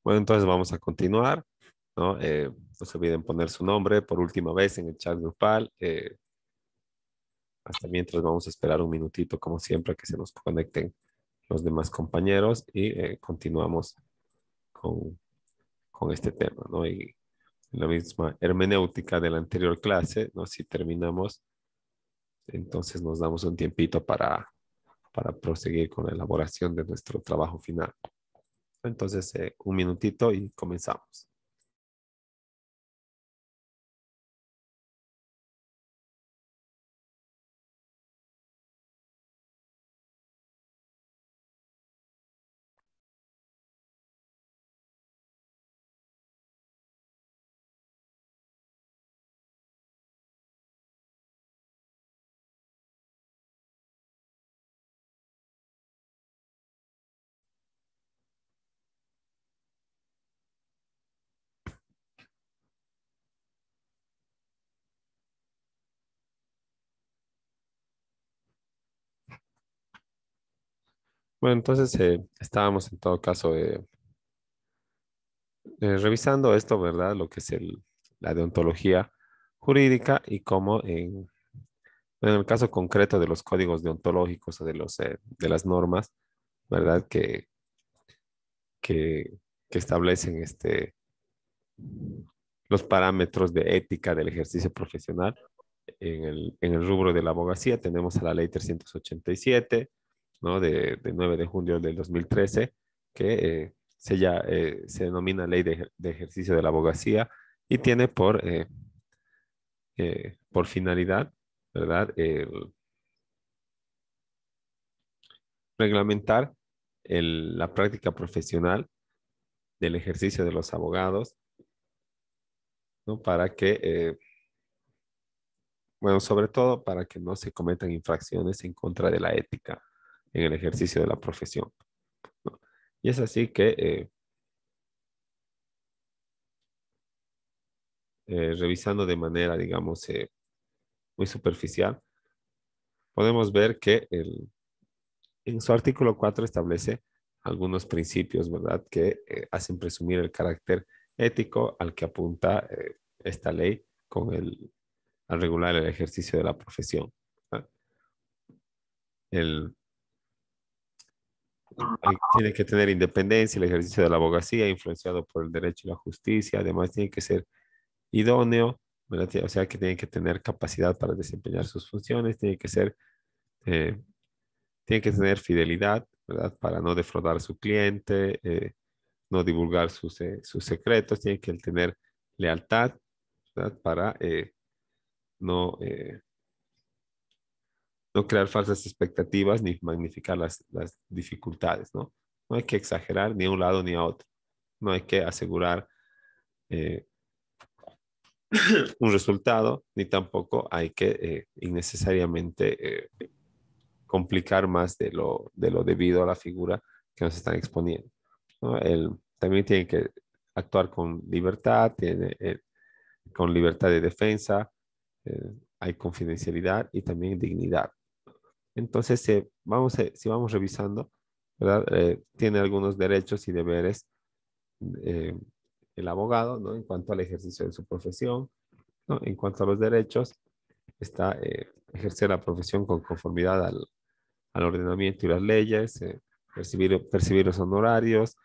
Bueno, entonces vamos a continuar, ¿no? No se olviden poner su nombre por última vez en el chat grupal. Hasta mientras vamos a esperar un minutito, como siempre, a que se nos conecten los demás compañeros y continuamos con, con este tema, ¿no? Y la misma hermenéutica de la anterior clase, ¿no? Si terminamos, entonces nos damos un tiempito para proseguir con la elaboración de nuestro trabajo final. Entonces, un minutito y comenzamos. Bueno, entonces estábamos en todo caso revisando esto, ¿verdad? Lo que es la deontología jurídica y cómo en el caso concreto de los códigos deontológicos o de las normas, ¿verdad? Que, que establecen los parámetros de ética del ejercicio profesional. En el rubro de la abogacía tenemos a la ley 387, ¿no? De 9 de junio del 2013, que se denomina ley de ejercicio de la abogacía y tiene por finalidad, ¿verdad? Reglamentar la práctica profesional del ejercicio de los abogados, ¿no? Para que, bueno, sobre todo para que no se cometan infracciones en contra de la ética en el ejercicio de la profesión, ¿no? Y es así que, revisando de manera, digamos, muy superficial, podemos ver que en su artículo 4 establece algunos principios, ¿verdad?, que hacen presumir el carácter ético al que apunta esta ley al regular el ejercicio de la profesión, ¿verdad? El, Tiene que tener independencia el ejercicio de la abogacía, influenciado por el derecho y la justicia. Además, tiene que ser idóneo, ¿verdad? O sea, que tiene que tener capacidad para desempeñar sus funciones, eh, tiene que tener fidelidad, ¿verdad? Para no defraudar a su cliente, no divulgar sus secretos, tiene que tener lealtad, ¿verdad? Para no, no crear falsas expectativas ni magnificar las dificultades, ¿no? No hay que exagerar ni a un lado ni a otro. No hay que asegurar eh, un resultado, ni tampoco hay que innecesariamente complicar más de lo debido a la figura que nos están exponiendo, ¿no? También tiene que actuar con libertad, con libertad de defensa, hay confidencialidad y también dignidad. Entonces, si vamos revisando, ¿verdad? Tiene algunos derechos y deberes eh, el abogado, ¿no? En cuanto al ejercicio de su profesión, ¿no? En cuanto a los derechos, está ejercer la profesión con conformidad al ordenamiento y las leyes, percibir los honorarios,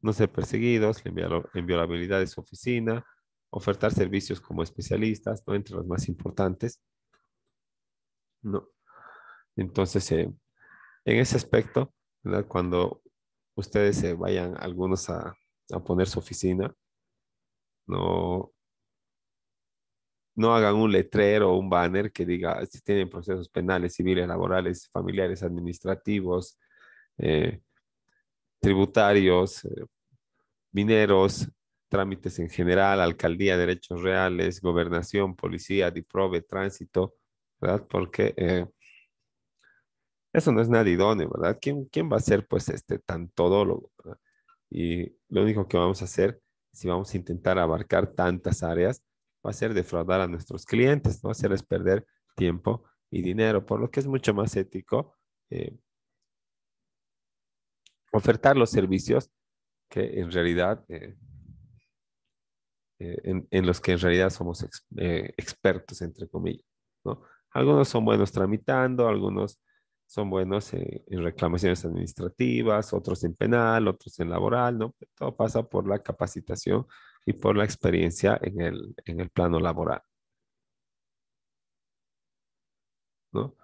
no ser perseguidos, la inviolabilidad de su oficina, ofertar servicios como especialistas, ¿no? Entre los más importantes, ¿no? Entonces, en ese aspecto, ¿verdad? Cuando ustedes se vayan algunos a poner su oficina, no, no hagan un letrero o un banner que diga si tienen procesos penales, civiles, laborales, familiares, administrativos, eh, tributarios, mineros, trámites en general, alcaldía, derechos reales, gobernación, policía, DIPROVE, tránsito, ¿verdad? Porque eso no es nada idóneo, ¿verdad? ¿Quién va a ser pues tan todólogo, ¿verdad? Y lo único que vamos a hacer, si vamos a intentar abarcar tantas áreas, va a ser defraudar a nuestros clientes, ¿no? Hacerles perder tiempo y dinero, por lo que es mucho más ético ofertar los servicios que en realidad, en los que en realidad somos expertos, entre comillas, ¿no? Algunos son buenos tramitando, algunos son buenos en reclamaciones administrativas, otros en penal, otros en laboral, ¿no? Todo pasa por la capacitación y por la experiencia en el plano laboral, ¿no?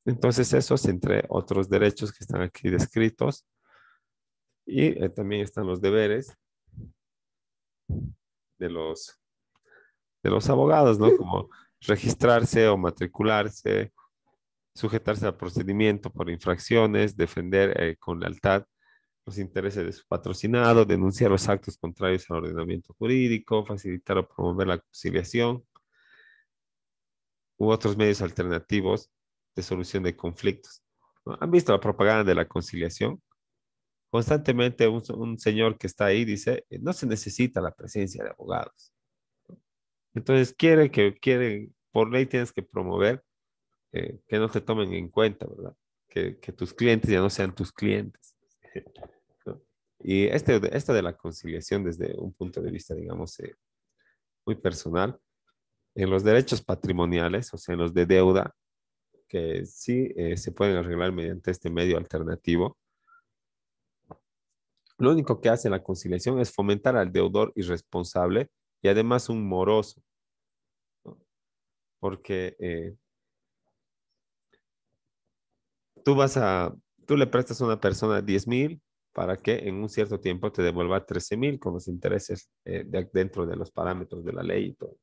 Entonces, esos entre otros derechos que están aquí descritos y también están los deberes de de los abogados, ¿no? Como registrarse o matricularse, sujetarse al procedimiento por infracciones, defender con lealtad los intereses de su patrocinado, denunciar los actos contrarios al ordenamiento jurídico, facilitar o promover la conciliación u otros medios alternativos de solución de conflictos, ¿no? ¿Han visto la propaganda de la conciliación? Constantemente un señor que está ahí dice, no se necesita la presencia de abogados. Entonces quiere, por ley tienes que promover que no te tomen en cuenta, ¿verdad? Que tus clientes ya no sean tus clientes, ¿no? Y esto de la conciliación desde un punto de vista, digamos, muy personal, en los derechos patrimoniales, o sea, en los de deuda, que sí se pueden arreglar mediante este medio alternativo, lo único que hace la conciliación es fomentar al deudor irresponsable y además un moroso, ¿no? Porque tú vas a, tú le prestas a una persona 10,000 para que en un cierto tiempo te devuelva 13,000 con los intereses dentro de los parámetros de la ley y todo.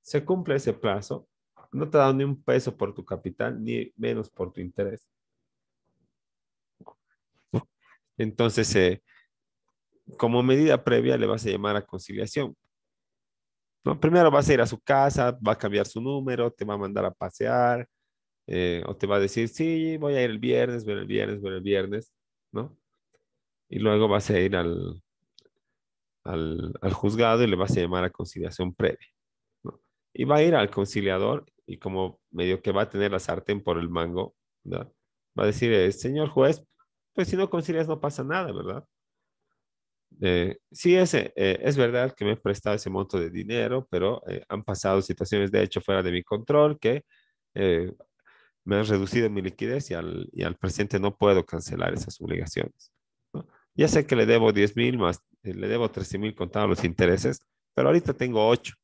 Se cumple ese plazo, no te da ni un peso por tu capital, ni menos por tu interés. Entonces, como medida previa, le vas a llamar a conciliación, ¿no? Primero vas a ir a su casa, va a cambiar su número, te va a mandar a pasear, o te va a decir, sí, voy a ir el viernes, voy el viernes, voy el viernes, ¿no? Y luego vas a ir al juzgado y le vas a llamar a conciliación previa, ¿no? Y va a ir al conciliador y como medio que va a tener la sartén por el mango, ¿verdad? Va a decir, señor juez, pues si no concilias no pasa nada, ¿verdad? Sí, es verdad que me he prestado ese monto de dinero, pero han pasado situaciones de hecho fuera de mi control que eh, me han reducido mi liquidez y al presente no puedo cancelar esas obligaciones, ¿no? Ya sé que le debo 10,000 más, le debo 13,000 contados los intereses, pero ahorita tengo 8,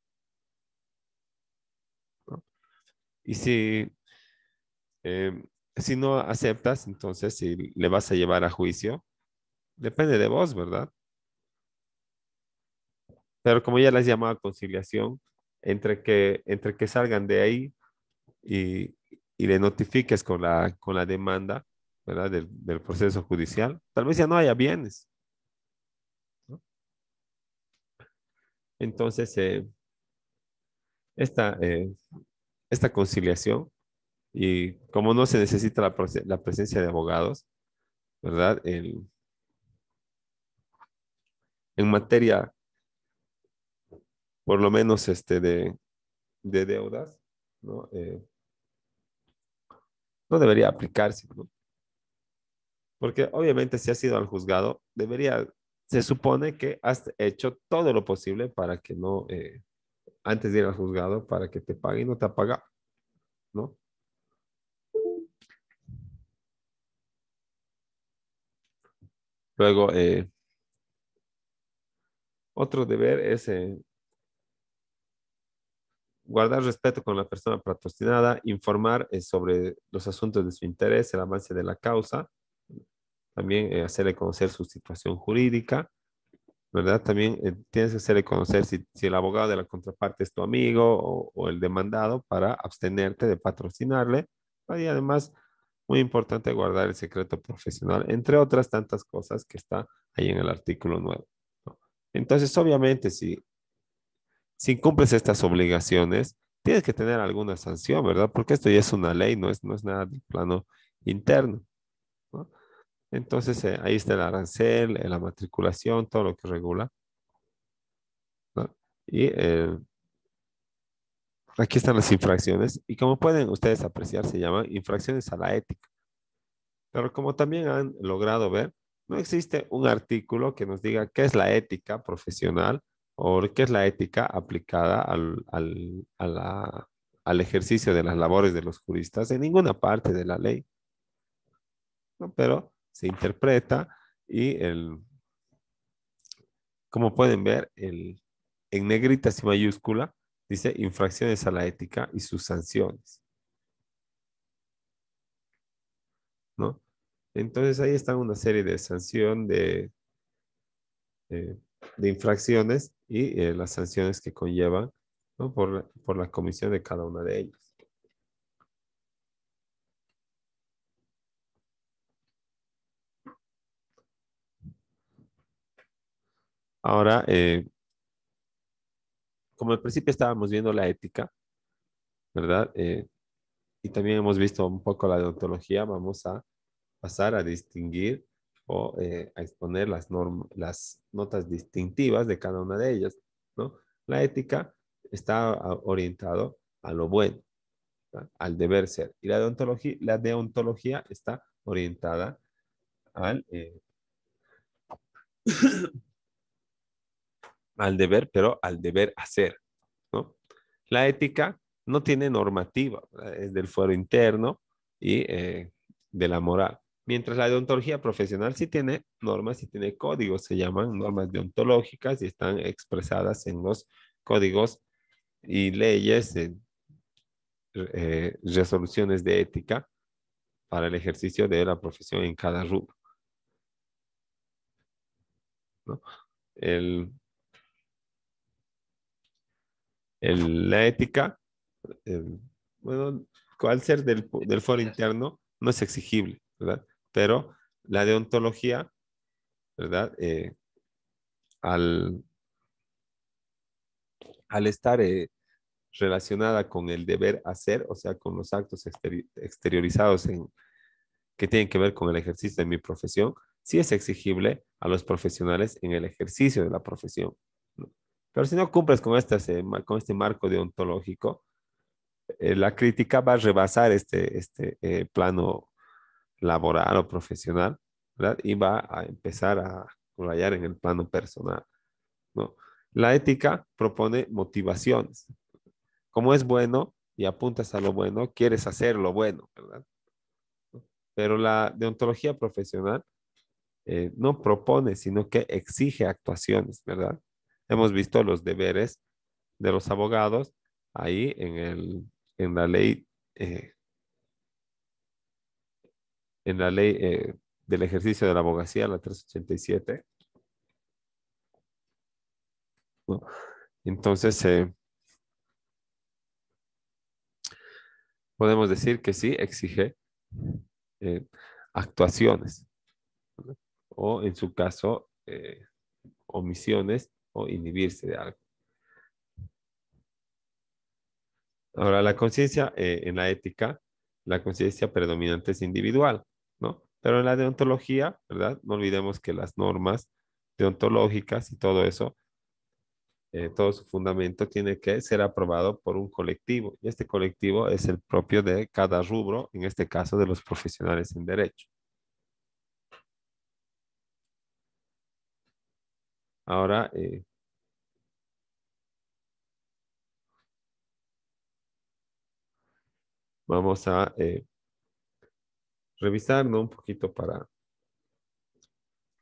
¿no? Y eh, si no aceptas, entonces si le vas a llevar a juicio, depende de vos, ¿verdad? Pero como ya las llamado a conciliación, entre que salgan de ahí y, y le notifiques con la demanda, ¿verdad? Del proceso judicial, tal vez ya no haya bienes, ¿no? Entonces, esta, eh, esta conciliación, y como no se necesita la presencia de abogados, ¿verdad? En materia, por lo menos, de deudas, ¿no? No debería aplicarse, ¿no? Porque obviamente si has ido al juzgado, se supone que has hecho todo lo posible para que no, antes de ir al juzgado, para que te pague y no te ha pagado, ¿no? Luego, otro deber es guardar respeto con la persona patrocinada, informar sobre los asuntos de su interés, el avance de la causa, también hacerle conocer su situación jurídica, ¿verdad? También tienes que hacerle conocer si el abogado de la contraparte es tu amigo o el demandado para abstenerte de patrocinarle. Y además, muy importante guardar el secreto profesional, entre otras tantas cosas que está ahí en el artículo 9, ¿no? Entonces, obviamente, si incumples estas obligaciones, tienes que tener alguna sanción, ¿verdad? Porque esto ya es una ley, no es nada del plano interno, ¿no? Entonces, ahí está el arancel, la matriculación, todo lo que regula, ¿no? Y aquí están las infracciones. Y como pueden ustedes apreciar, se llaman infracciones a la ética. Pero como también han logrado ver, No existe un artículo que nos diga qué es la ética profesional o qué es la ética aplicada al ejercicio de las labores de los juristas en ninguna parte de la ley, ¿no? Pero se interpreta y como pueden ver, en negritas y mayúscula dice infracciones a la ética y sus sanciones, ¿no? Entonces ahí están una serie de sanción eh, de infracciones y las sanciones que conllevan, ¿no? Por la comisión de cada una de ellas. Ahora, como al principio estábamos viendo la ética, ¿verdad? Y también hemos visto un poco la deontología, vamos a pasar a distinguir o a exponer las notas distintivas de cada una de ellas, ¿no? La ética está orientado a lo bueno, ¿verdad? Al deber ser. Y la deontología está orientada al, al deber, pero al deber hacer, ¿no? La ética no tiene normativa, ¿verdad? Es del fuero interno y de la moral. Mientras la deontología profesional sí tiene normas, sí tiene códigos, se llaman normas deontológicas y están expresadas en los códigos y leyes, resoluciones de ética para el ejercicio de la profesión en cada rubro, ¿no? El, la ética, el- bueno, al ser del foro interno, no es exigible, ¿verdad? Pero la deontología, ¿verdad? Al, al estar relacionada con el deber hacer, o sea, con los actos exteriorizados que tienen que ver con el ejercicio de mi profesión, sí es exigible a los profesionales en el ejercicio de la profesión, ¿no? Pero si no cumples con con este marco deontológico, la crítica va a rebasar este plano laboral o profesional, ¿verdad? Y va a empezar a rayar en el plano personal, ¿no? La ética propone motivaciones. Como es bueno y apuntas a lo bueno, quieres hacer lo bueno, ¿verdad? Pero la deontología profesional no propone, sino que exige actuaciones, ¿verdad? Hemos visto los deberes de los abogados ahí en la ley, eh, en la ley del ejercicio de la abogacía, la 387, ¿no? Entonces, podemos decir que sí exige eh, actuaciones, ¿no? O en su caso, omisiones o inhibirse de algo. Ahora, la conciencia en la ética, la conciencia predominante es individual, ¿no? Pero en la deontología, ¿verdad? No olvidemos que las normas deontológicas y todo eso, todo su fundamento tiene que ser aprobado por un colectivo. Y este colectivo es el propio de cada rubro, en este caso de los profesionales en derecho. Ahora, vamos a revisar, ¿no? Un poquito para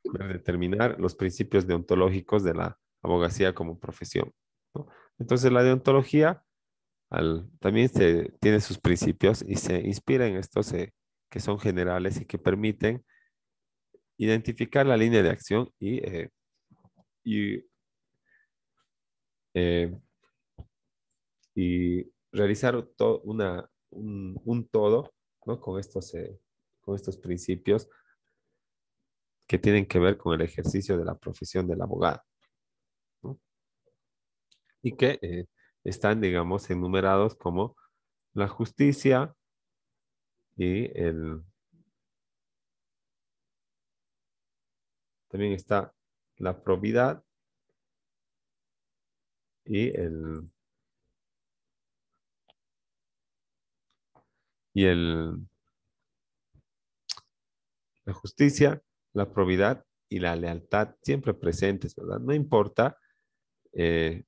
determinar los principios deontológicos de la abogacía como profesión, ¿no? Entonces, la deontología también tiene sus principios y se inspira en estos que son generales y que permiten identificar la línea de acción y, eh, y realizar un todo, ¿no? Con estos principios que tienen que ver con el ejercicio de la profesión del abogado, ¿no? Y que están, digamos, enumerados como la justicia y también está la probidad y y la justicia la probidad y la lealtad siempre presentes, ¿verdad? No importa eh,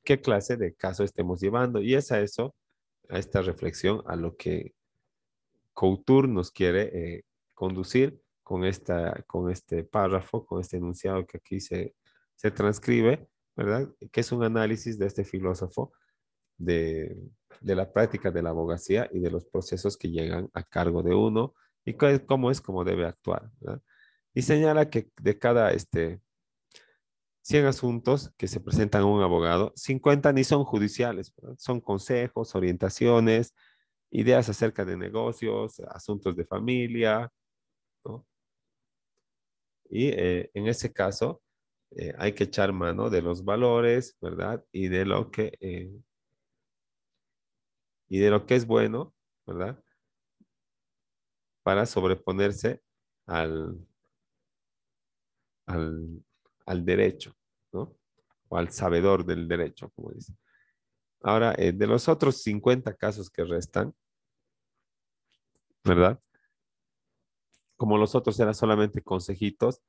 qué clase de caso estemos llevando. Y es a eso, a esta reflexión, a lo que Couture nos quiere conducir con este párrafo, con este enunciado que aquí se transcribe, ¿verdad? Que es un análisis de este filósofo de, de la práctica de la abogacía y de los procesos que llegan a cargo de uno y cómo debe actuar, ¿verdad? Y señala que de cada 100 asuntos que se presentan a un abogado, 50 ni son judiciales, ¿verdad? Son consejos, orientaciones, ideas acerca de negocios, asuntos de familia, ¿no? Y en ese caso hay que echar mano de los valores, ¿verdad? Y de lo que es bueno, ¿verdad? Para sobreponerse al, al, al derecho, ¿no? O al sabedor del derecho, como dice. Ahora, de los otros 50 casos que restan, ¿verdad? Como los otros eran solamente consejitos,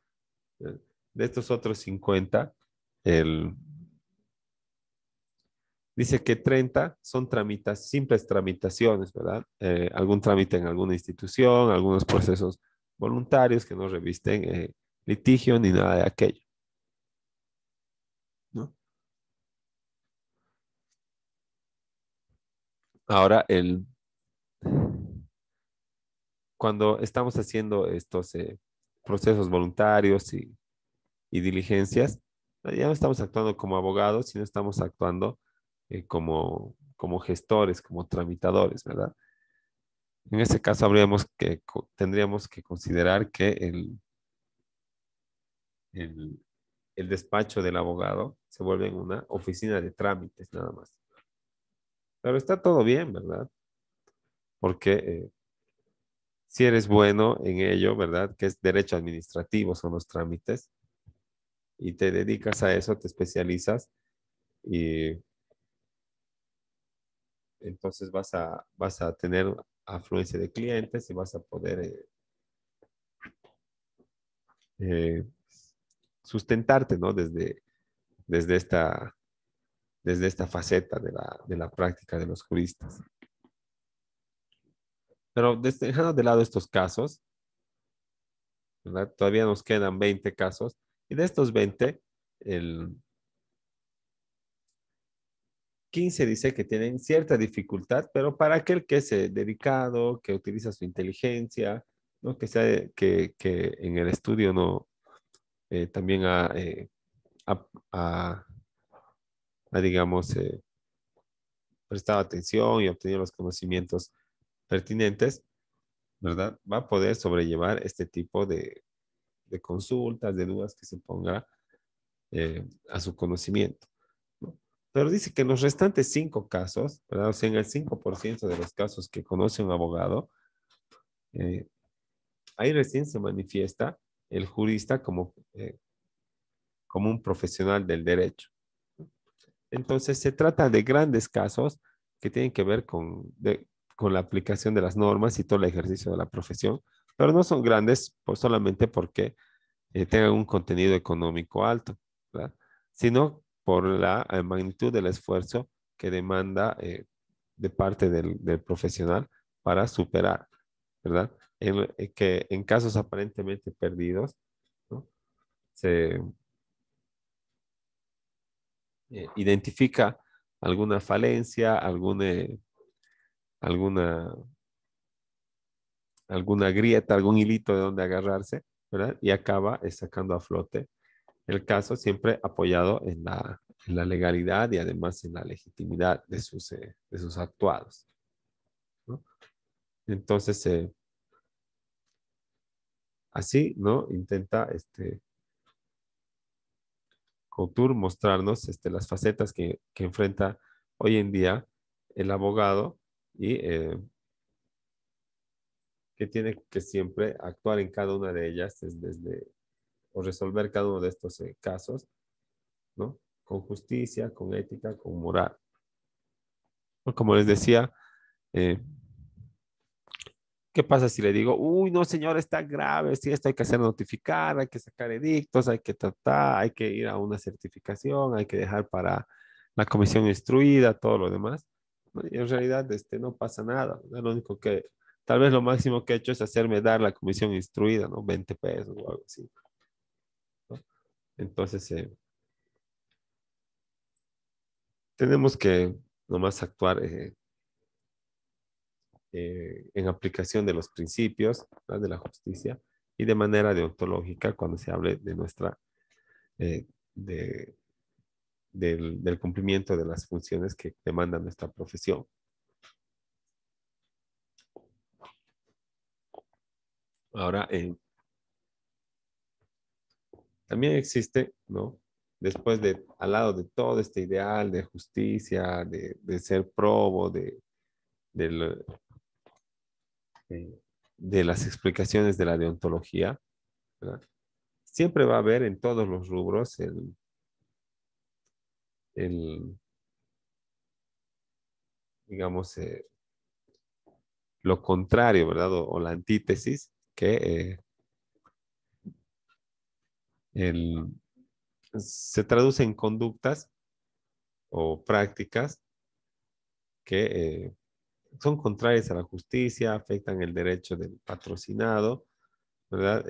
eh, de estos otros 50, el, dice que 30 son simples tramitaciones, ¿verdad? Algún trámite en alguna institución, algunos procesos voluntarios que no revisten litigio ni nada de aquello, ¿no? Ahora, cuando estamos haciendo estos procesos voluntarios y diligencias, ya no estamos actuando como abogados, sino estamos actuando como gestores, como tramitadores, ¿verdad? En ese caso tendríamos que considerar que el, el despacho del abogado se vuelve en una oficina de trámites nada más. Pero está todo bien, ¿verdad? Porque si eres bueno en ello, ¿verdad? Que es derecho administrativo, son los trámites, y te dedicas a eso, te especializas y entonces vas a tener afluencia de clientes y vas a poder eh, sustentarte, ¿no? Desde esta, desde esta faceta de la práctica de los juristas. Pero dejando de lado estos casos, ¿verdad? Todavía nos quedan 20 casos y de estos 20, el 15 dice que tienen cierta dificultad, pero para aquel que es dedicado, que utiliza su inteligencia, ¿no? Que en el estudio no también ha- ha- digamos, prestado atención y obtenido los conocimientos pertinentes, ¿verdad? Va a poder sobrellevar este tipo de consultas, de dudas que se ponga a su conocimiento, ¿no? Pero dice que en los restantes 5 casos, ¿verdad? O sea, en el 5% de los casos que conoce un abogado, eh, ahí recién se manifiesta el jurista como un profesional del derecho. Entonces, se trata de grandes casos que tienen que ver con la aplicación de las normas y todo el ejercicio de la profesión, pero no son grandes solamente porque tengan un contenido económico alto, ¿verdad? Sino por la magnitud del esfuerzo que demanda de parte del profesional para superar, ¿verdad? Que en casos aparentemente perdidos, ¿no? Se identifica alguna falencia, alguna, alguna grieta, algún hilito de donde agarrarse, ¿verdad? Y acaba sacando a flote el caso siempre apoyado en la legalidad y además en la legitimidad de sus actuados, ¿no? Entonces, así, ¿no? Intenta Couture mostrarnos las facetas que enfrenta hoy en día el abogado y que tiene que siempre actuar en cada una de ellas o resolver cada uno de estos casos, ¿no? Con justicia, con ética, con moral. ¿No? Como les decía, eh, ¿Qué pasa si le digo, uy, no, señor, está grave, sí, esto hay que hacer notificar, hay que sacar edictos, hay que tratar, hay que ir a una certificación, hay que dejar para la comisión instruida, todo lo demás? ¿No? Y en realidad no pasa nada. ¿No? Lo único que, tal vez lo máximo que he hecho es hacerme dar la comisión instruida, ¿no? 20 pesos o algo así. ¿No? Entonces, tenemos que nomás actuar en aplicación de los principios, ¿verdad? De la justicia y de manera deontológica cuando se hable de nuestra, eh, de, del cumplimiento de las funciones que demanda nuestra profesión. Ahora, también existe, ¿no? Después de, al lado de todo este ideal de justicia, de ser probo, del- de las explicaciones de la deontología, ¿verdad? Siempre va a haber en todos los rubros el digamos, lo contrario, ¿verdad? O la antítesis, que el, se traduce en conductas o prácticas que son contrarias a la justicia, afectan el derecho del patrocinado, ¿verdad?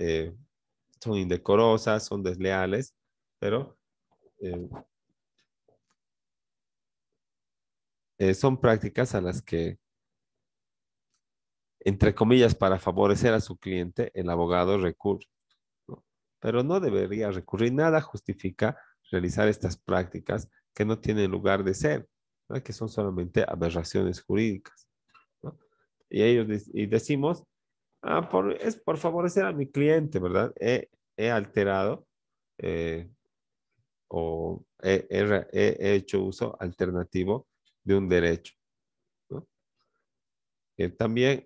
Son indecorosas, son desleales, pero eh, son prácticas a las que, entre comillas, para favorecer a su cliente, el abogado recurre, ¿no? Pero no debería recurrir. Nada justifica realizar estas prácticas que no tienen lugar de ser, ¿no? Que son solamente aberraciones jurídicas, ¿no? Y y decimos, ah, es por favorecer a mi cliente, ¿verdad? He alterado eh, o he hecho uso alternativo de un derecho, ¿no? También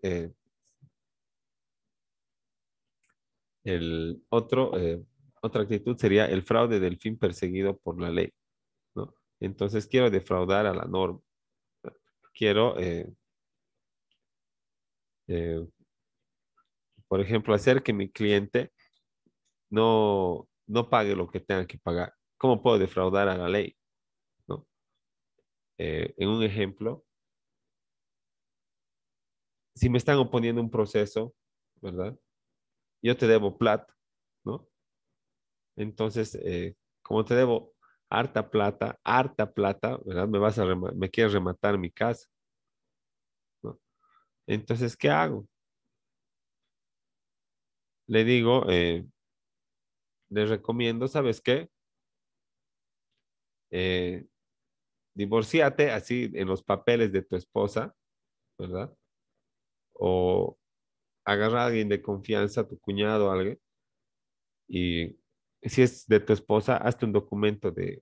otra actitud sería el fraude del fin perseguido por la ley, ¿no? Entonces quiero defraudar a la norma. Quiero, eh, por ejemplo, hacer que mi cliente no pague lo que tenga que pagar. ¿Cómo puedo defraudar a la ley? ¿No? En un ejemplo, si me están oponiendo un proceso, ¿verdad? Yo te debo plata, ¿no? Entonces, como te debo harta plata, ¿verdad? Me quieres rematar mi casa, ¿no? Entonces, ¿qué hago? Le digo, le recomiendo, ¿sabes qué? Eh, Divorciate así en los papeles de tu esposa, ¿verdad? O agarra a alguien de confianza, tu cuñado o alguien, y si es de tu esposa, haz un documento de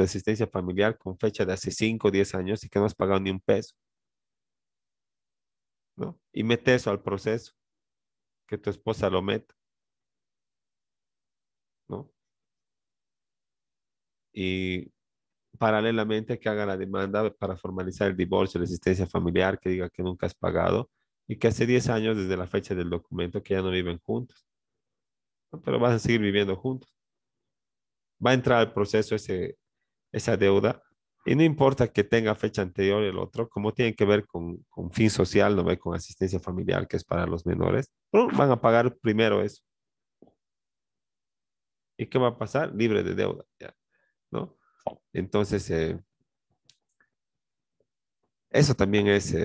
asistencia familiar con fecha de hace 5 o 10 años y que no has pagado ni un peso, ¿no? Y mete eso al proceso, que tu esposa lo meta, ¿no? Y paralelamente que haga la demanda para formalizar el divorcio, la asistencia familiar, que diga que nunca has pagado y que hace 10 años desde la fecha del documento que ya no viven juntos, ¿no? Pero van a seguir viviendo juntos. Va a entrar al proceso esa deuda y no importa que tenga fecha anterior el otro, como tiene que ver con fin social, no ve con asistencia familiar, que es para los menores, pero van a pagar primero eso. ¿Y qué va a pasar? Libre de deuda, ya, ¿no? Entonces, eso también es,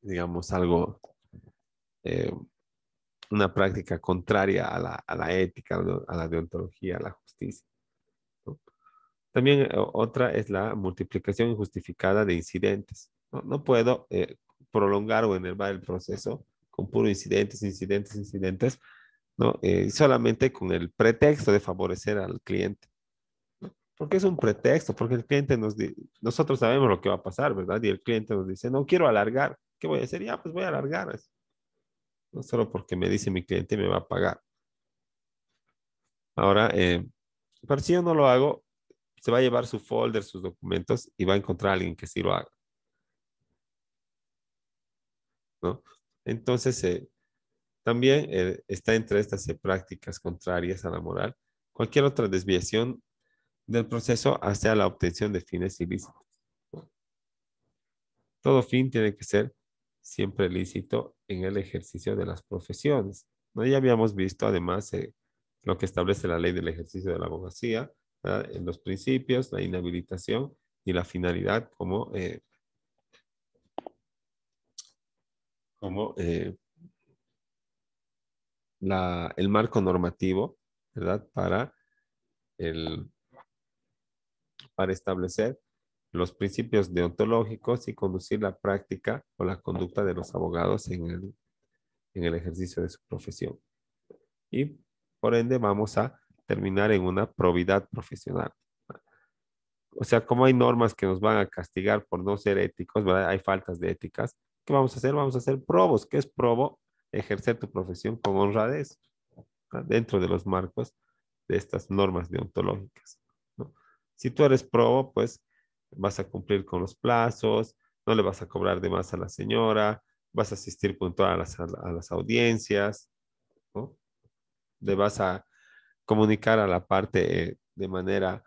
digamos, algo, eh, una práctica contraria a la ética, ¿no? A la deontología, a la justicia, ¿no? También otra es la multiplicación injustificada de incidentes. No, no puedo prolongar o enervar el proceso con puros incidentes, ¿no? Solamente con el pretexto de favorecer al cliente, ¿no? Porque es un pretexto, porque el cliente nosotros sabemos lo que va a pasar, ¿verdad? Y el cliente nos dice, no quiero alargar. ¿Qué voy a hacer? Ya, pues voy a alargar. No solo porque me dice mi cliente me va a pagar. Ahora, pero si yo no lo hago, se va a llevar su folder, sus documentos y va a encontrar a alguien que sí lo haga. ¿no? Entonces, también está entre estas prácticas contrarias a la moral cualquier otra desviación del proceso hacia la obtención de fines ilícitos. Todo fin tiene que ser siempre lícito en el ejercicio de las profesiones, ¿no? Ya habíamos visto además lo que establece la ley del ejercicio de la abogacía, ¿verdad? En los principios, la inhabilitación y la finalidad como el marco normativo, ¿verdad? El, para establecer los principios deontológicos y conducir la práctica o la conducta de los abogados en el ejercicio de su profesión. Y por ende vamos a terminar en una probidad profesional. O sea, como hay normas que nos van a castigar por no ser éticos, ¿verdad? Hay faltas de éticas. ¿Qué vamos a hacer? Vamos a hacer probos. ¿Qué es probo? Ejercer tu profesión con honradez, ¿verdad? Dentro de los marcos de estas normas deontológicas, ¿no? Si tú eres probo, pues vas a cumplir con los plazos, no le vas a cobrar de más a la señora, vas a asistir puntual a las audiencias, ¿no? Le vas a comunicar a la parte de manera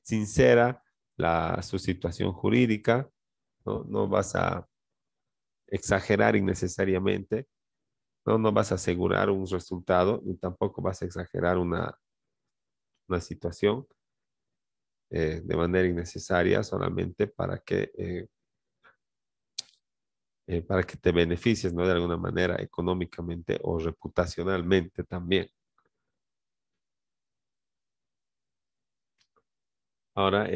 sincera su situación jurídica, ¿no? No vas a exagerar innecesariamente, ¿no? No vas a asegurar un resultado, ni tampoco vas a exagerar una situación de manera innecesaria solamente para que te beneficies, ¿no? De alguna manera económicamente o reputacionalmente también. Ahora,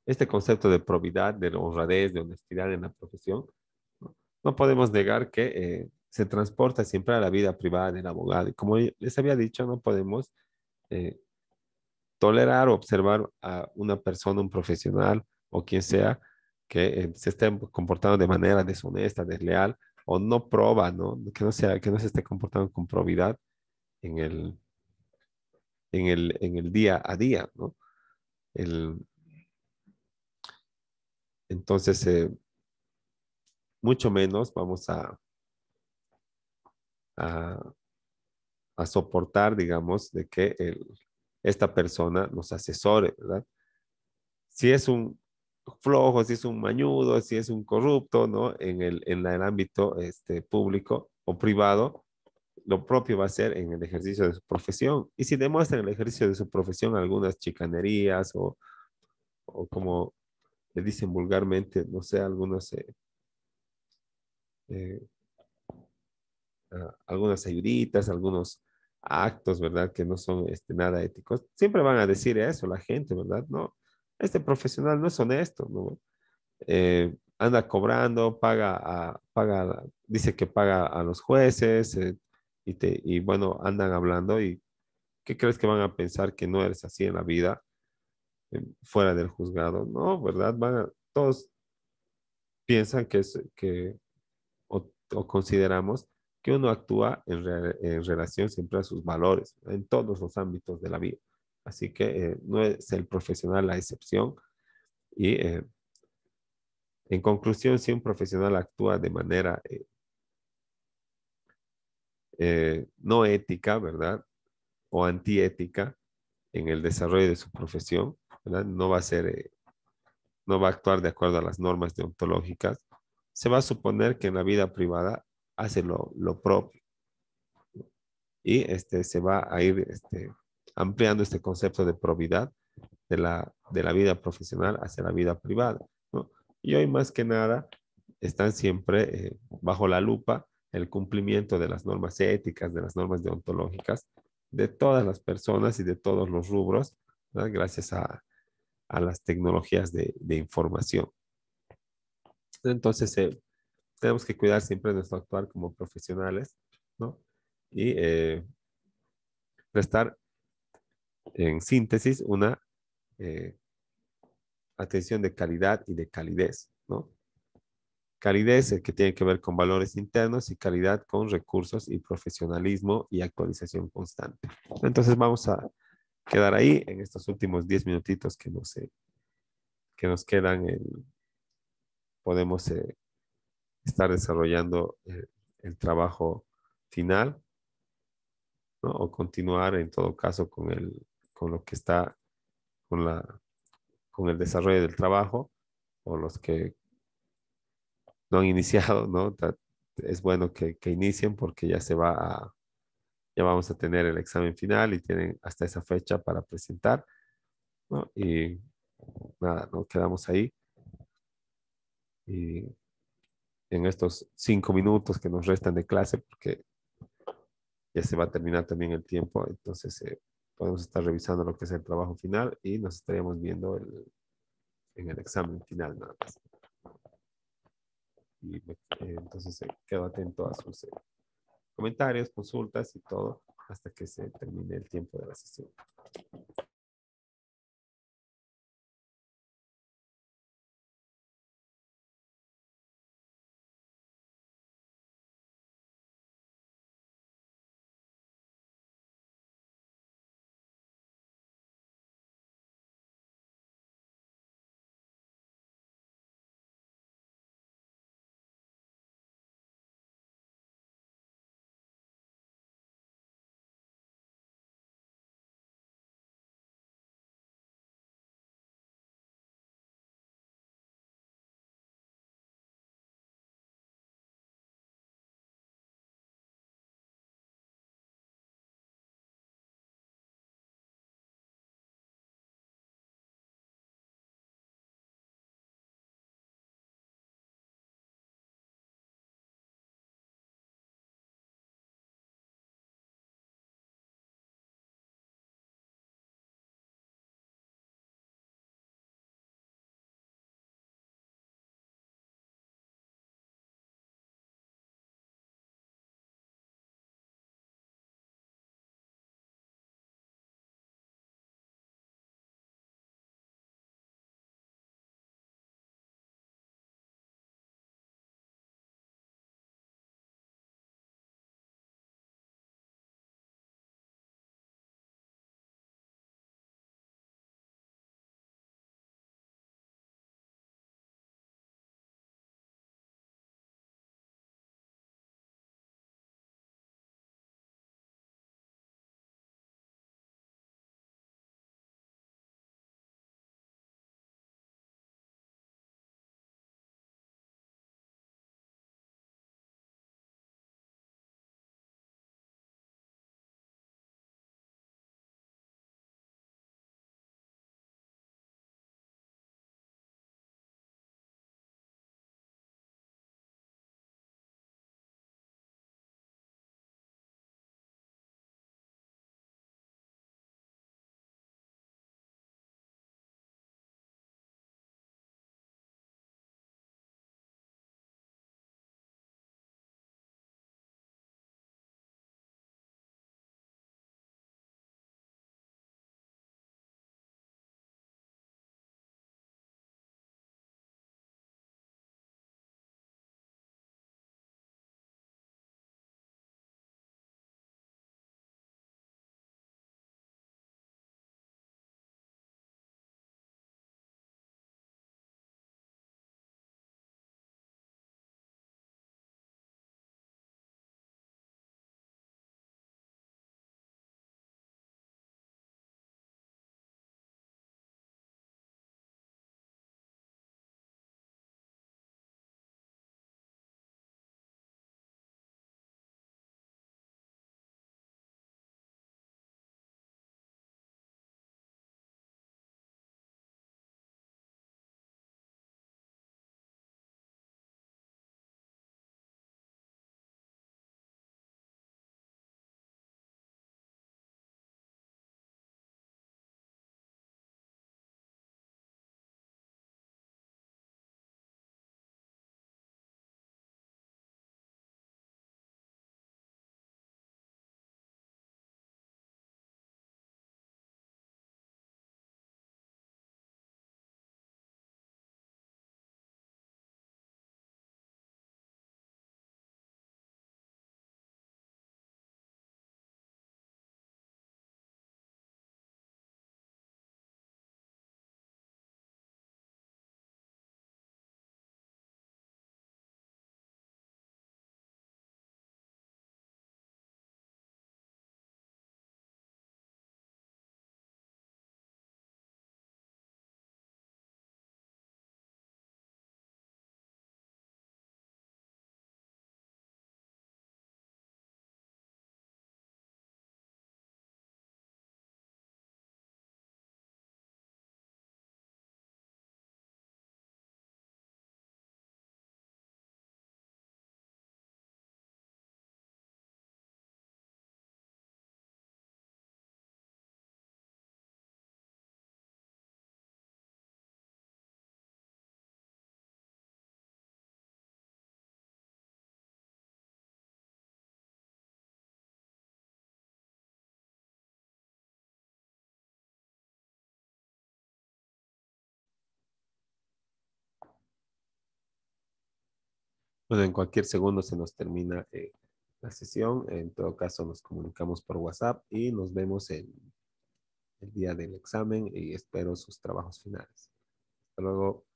este concepto de probidad, de honradez, de honestidad en la profesión, no, no podemos negar que se transporta siempre a la vida privada del abogado. Y como les había dicho, no podemos eh, tolerar o observar a una persona, un profesional o quien sea, que se esté comportando de manera deshonesta, desleal o no proba, ¿no? Que no se esté comportando con probidad en el día a día, ¿no? El, entonces, mucho menos vamos a, a soportar, digamos, de que esta persona nos asesore, ¿verdad? Si es un flojo, si es un mañudo, si es un corrupto, ¿no? En el ámbito público o privado, lo propio va a ser en el ejercicio de su profesión. Y si demuestra en el ejercicio de su profesión algunas chicanerías o como le dicen vulgarmente, no sé, eh, algunas ayuditas, algunos actos, ¿verdad? Que no son nada éticos. Siempre van a decir eso la gente, ¿verdad? No, este profesional no es honesto, ¿no? Anda cobrando, dice que paga a los jueces y bueno, andan hablando y ¿qué crees que van a pensar que no eres así en la vida, fuera del juzgado? No, ¿verdad? Todos piensan o consideramos que uno actúa en relación siempre a sus valores en todos los ámbitos de la vida. Así que no es el profesional la excepción. Y en conclusión, si un profesional actúa de manera no ética, ¿verdad? O antiética en el desarrollo de su profesión, ¿verdad? No va a actuar de acuerdo a las normas deontológicas, se va a suponer que en la vida privada hace lo propio y se va a ir ampliando este concepto de probidad de la vida profesional hacia la vida privada, ¿no? Y hoy más que nada están siempre bajo la lupa el cumplimiento de las normas éticas, de las normas deontológicas de todas las personas y de todos los rubros, ¿verdad? Gracias a las tecnologías de información. Entonces, tenemos que cuidar siempre nuestro actuar como profesionales, ¿no? Y prestar, en síntesis, una eh, atención de calidad y de calidez, ¿no? Calidez, que tiene que ver con valores internos, y calidad con recursos y profesionalismo y actualización constante. Entonces vamos a quedar ahí en estos últimos 10 minutitos que nos quedan. Podemos estar desarrollando el trabajo final, ¿no? O continuar en todo caso con lo que está, con con el desarrollo del trabajo, o los que no han iniciado, ¿no? Es bueno que inicien porque ya vamos a tener el examen final y tienen hasta esa fecha para presentar, ¿no? Y nada, ¿no? Quedamos ahí y en estos 5 minutos que nos restan de clase, porque ya se va a terminar también el tiempo, entonces podemos estar revisando lo que es el trabajo final y nos estaríamos viendo en el examen final nada más. Y entonces quedo atento a sus comentarios, consultas y todo hasta que se termine el tiempo de la sesión. Bueno, en cualquier segundo se nos termina la sesión. En todo caso, nos comunicamos por WhatsApp y nos vemos el día del examen y espero sus trabajos finales. Hasta luego.